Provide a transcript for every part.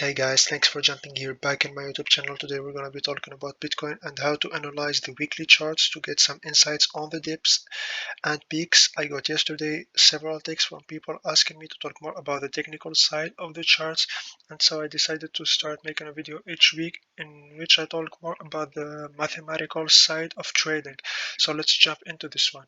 Hey guys, thanks for jumping here back in my YouTube channel. Today we're going to be talking about Bitcoin and how to analyze the weekly charts to get some insights on the dips and peaks. I got yesterday several texts from people asking me to talk more about the technical side of the charts, and so I decided to start making a video each week in which I talk more about the mathematical side of trading. So let's jump into this one.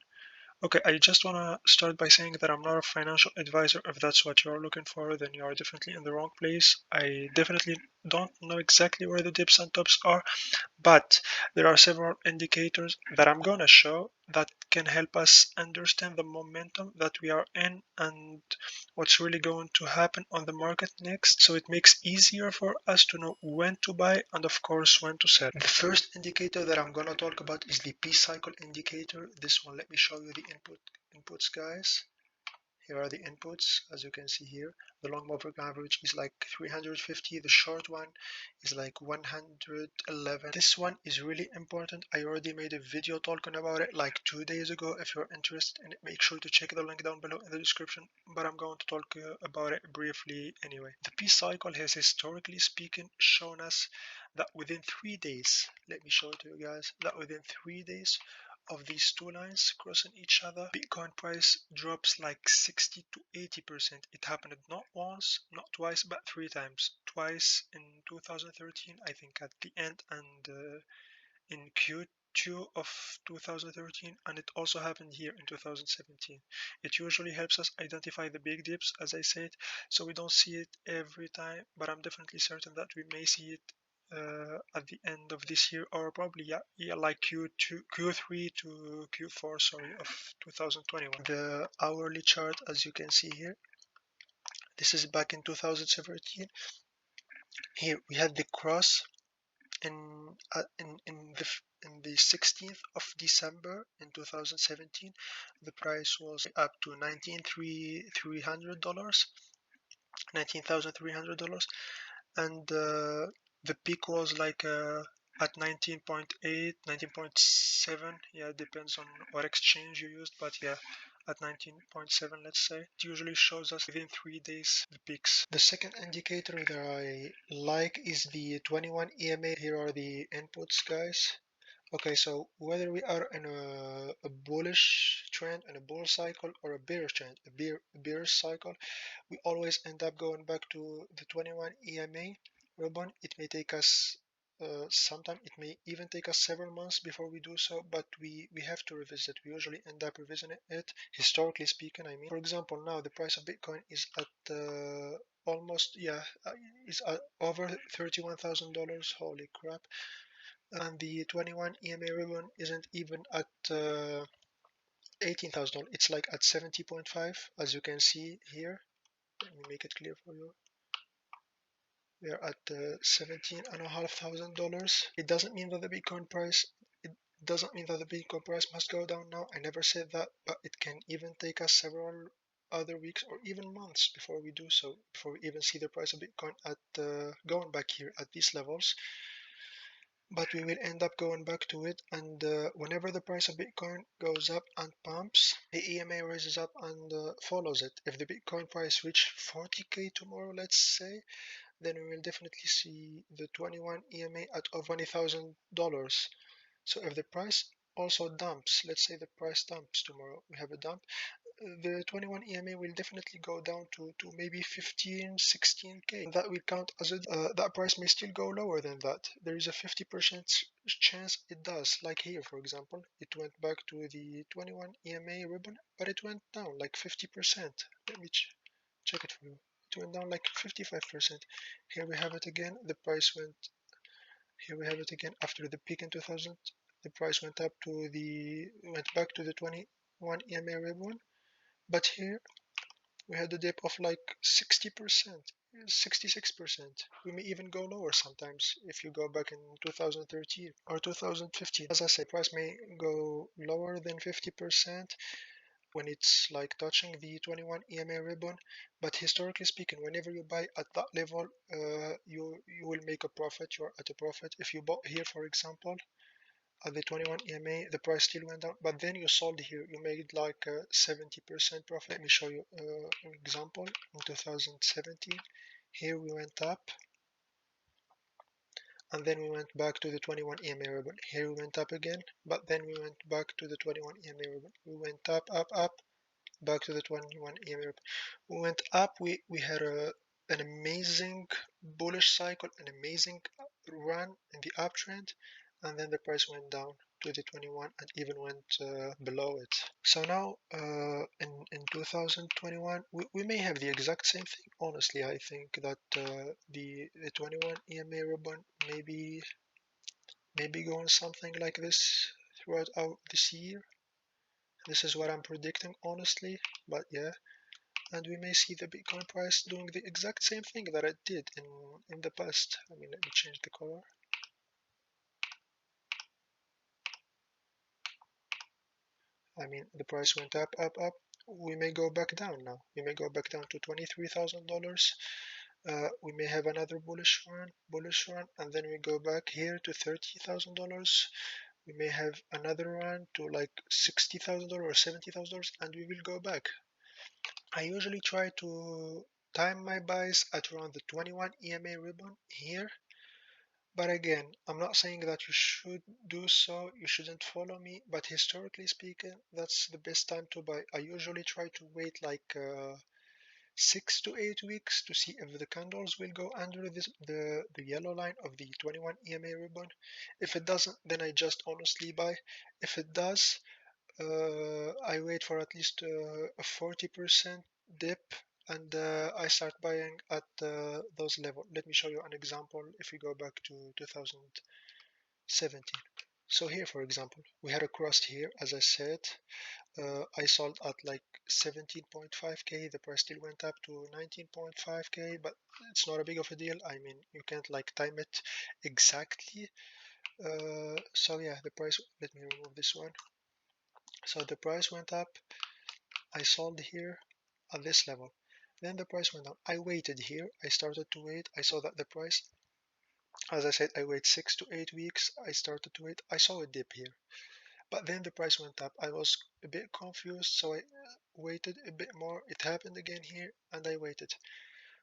Okay, I just want to start by saying that I'm not a financial advisor. If that's what you're looking for, then you are definitely in the wrong place. I definitely don't know exactly where the dips and tops are, but there are several indicators that I'm going to show that can help us understand the momentum that we are in and what's really going to happen on the market next. So it makes easier for us to know when to buy and of course when to sell. The first indicator that I'm going to talk about is the P cycle indicator. This one, let me show you the inputs, guys. Here are the inputs, as you can see here. The long moving average is like 350. The short one is like 111. This one is really important. I already made a video talking about it like 2 days ago. If you're interested in it, make sure to check the link down below in the description. But I'm going to talk about it briefly anyway. The P cycle has historically speaking shown us that within 3 days, let me show it to you guys, that within 3 days of these two lines crossing each other, Bitcoin price drops like 60 to 80%. It happened not once, not twice, but three times. Twice in 2013, I think at the end, and in Q2 of 2013, and it also happened here in 2017. It usually helps us identify the big dips, as I said, so we don't see it every time, but I'm definitely certain that we may see it at the end of this year, or probably yeah, like Q2, Q3 to Q4, sorry, of 2021. The hourly chart, as you can see here, this is back in 2017. Here we had the cross in the 16th of December in 2017. The price was up to $19,300, $19,300, and the peak was like at 19.8, 19.7. Yeah, it depends on what exchange you used, but yeah, at 19.7, let's say. It usually shows us within 3 days the peaks. The second indicator that I like is the 21 EMA. Here are the inputs, guys. Okay, so whether we are in a bullish trend, in a bull cycle, or a bearish trend, a bearish cycle, we always end up going back to the 21 EMA ribbon. It may take us sometime, it may even take us several months before we do so, but we have to revisit. We usually end up revisiting it, historically speaking, I mean. For example, now the price of Bitcoin is at almost, yeah, is at over $31,000. Holy crap. And the 21 EMA ribbon isn't even at $18,000. It's like at 70.5, as you can see here. Let me make it clear for you. We are at $17,500. It doesn't mean that the Bitcoin price it doesn't mean that the Bitcoin price must go down now. I never said that, but it can even take us several other weeks or even months before we do so, before we even see the price of Bitcoin at going back here at these levels. But we will end up going back to it, and whenever the price of Bitcoin goes up and pumps, the EMA raises up and follows it. If the Bitcoin price reach 40k tomorrow, let's say, then we will definitely see the 21 EMA at over $20,000. So if the price also dumps, let's say the price dumps tomorrow, we have a dump, the 21 EMA will definitely go down to maybe 15, 16k. That will count as a that price may still go lower than that. There is a 50% chance it does. Like here, for example, it went back to the 21 EMA ribbon, but it went down like 50%. Let me check it for you. It went down like 55%. Here we have it again. The price went. Here we have it again after the peak in 2000. The price went back to the 21 EMA ribbon. But here we had a dip of like 60%, 66%. We may even go lower sometimes if you go back in 2013 or 2015. As I said, price may go lower than 50% when it's like touching the 21 EMA ribbon, but historically speaking, whenever you buy at that level, you will make a profit. You're at a profit. If you bought here, for example, at the 21 EMA, the price still went down, but then you sold here, you made like a 70% profit. Let me show you an example. In 2017, here we went up, and then we went back to the 21 EMA ribbon. Here we went up again, but then we went back to the 21 EMA ribbon. We went up, up, up, back to the 21 EMA ribbon. We went up, we had an amazing bullish cycle, an amazing run in the uptrend, and then the price went down to the 21 and even went below it. So now in 2021, we may have the exact same thing. Honestly, I think that the 21 EMA ribbon maybe going something like this throughout this year. This is what I'm predicting, honestly. But yeah, and we may see the Bitcoin price doing the exact same thing that it did in the past. I mean, let me change the color. I mean, the price went up, up, up. We may go back down now. We may go back down to $23,000. We may have another bullish run, and then we go back here to $30,000. We may have another run to like $60,000 or $70,000, and we will go back. I usually try to time my buys at around the 21 EMA ribbon here. But again, I'm not saying that you should do so, you shouldn't follow me, but historically speaking, that's the best time to buy. I usually try to wait like 6 to 8 weeks to see if the candles will go under the yellow line of the 21 EMA ribbon. If it doesn't, then I just honestly buy. If it does, I wait for at least a 40% dip and I start buying at those levels. Let me show you an example if we go back to 2017. So here, for example, we had a crust here, as I said. I sold at like 17.5k. The price still went up to 19.5k, but it's not a big of a deal. I mean, you can't like time it exactly. So yeah, the price, let me remove this one. So the price went up. I sold here at this level. Then the price went down. I waited here. I started to wait. I saw that the price, as I said, I wait 6 to 8 weeks. I started to wait. I saw a dip here. But then the price went up. I was a bit confused, so I waited a bit more. It happened again here, and I waited.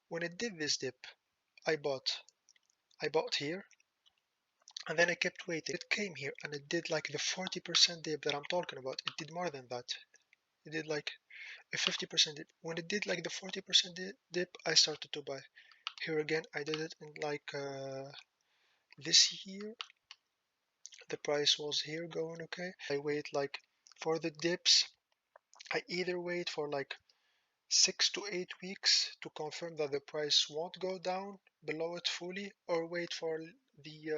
When it did this dip, I bought. I bought here, and then I kept waiting. It came here, and it did like the 40% dip that I'm talking about. It did more than that. It did like a 50% dip. When it did like the 40% dip, I started to buy. Here again, I did it in like this year. The price was here going okay. I wait like for the dips. I either wait for like 6 to 8 weeks to confirm that the price won't go down below it fully, or wait for the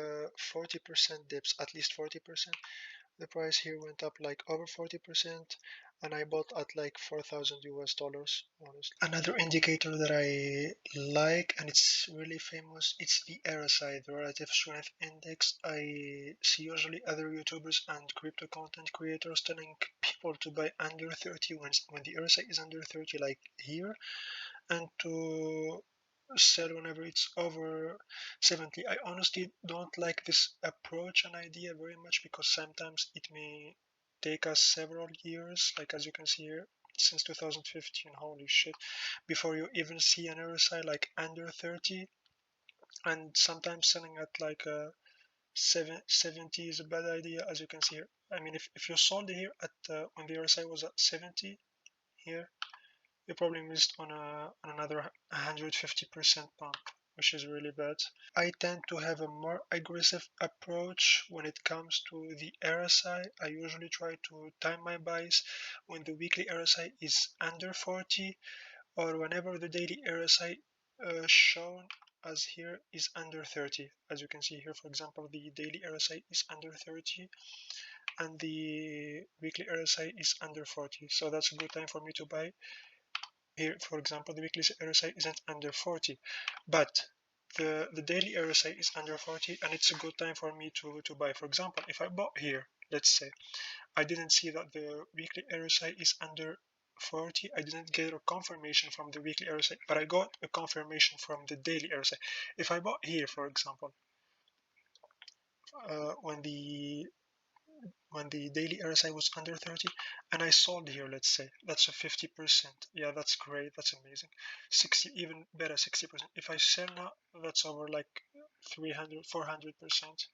40% dips, at least 40%. The price here went up like over 40%, and I bought at like 4,000 US dollars, honestly. Another indicator that I like, and it's really famous, it's the RSI, the Relative Strength Index. I see usually other YouTubers and crypto content creators telling people to buy under 30 when the RSI is under 30, like here, and to sell whenever it's over 70. I honestly don't like this approach and idea very much because sometimes it may take us several years, like as you can see here, since 2015, holy shit, before you even see an RSI like under 30, and sometimes selling at like 70 is a bad idea, as you can see here. I mean, if you sold here at when the RSI was at 70 here, you probably missed on another 150% pump, which is really bad. I tend to have a more aggressive approach when it comes to the RSI. I usually try to time my buys when the weekly RSI is under 40, or whenever the daily RSI shown as here is under 30. As you can see here, for example, the daily RSI is under 30 and the weekly RSI is under 40. So that's a good time for me to buy. Here, for example, the weekly RSI isn't under 40, but the daily RSI is under 40, and it's a good time for me to buy. For example, if I bought here, let's say, I didn't see that the weekly RSI is under 40. I didn't get a confirmation from the weekly RSI, but I got a confirmation from the daily RSI. If I bought here, for example, when the daily RSI was under 30 and I sold here, let's say, that's a 50%. Yeah, that's great. That's amazing. 60, even better, 60%. If I sell now, that's over like 300, 400%.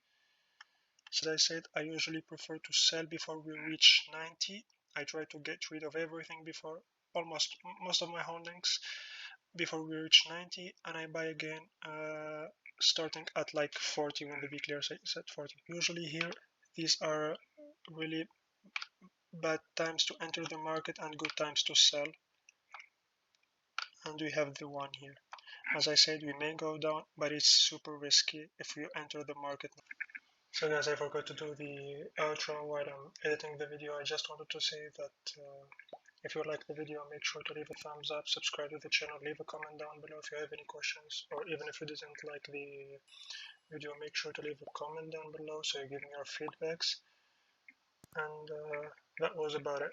So as I said, I usually prefer to sell before we reach 90. I try to get rid of everything before, almost most of my holdings before we reach 90, and I buy again starting at like 40 when the weekly is at 40. Usually here, these are really bad times to enter the market and good times to sell. And we have the one here. As I said, we may go down, but it's super risky if we enter the market. So guys, I forgot to do the outro while I'm editing the video. I just wanted to say that if you like the video, make sure to leave a thumbs up, subscribe to the channel, leave a comment down below if you have any questions, or even if you didn't like the video, make sure to leave a comment down below so you give me your feedbacks. And that was about it.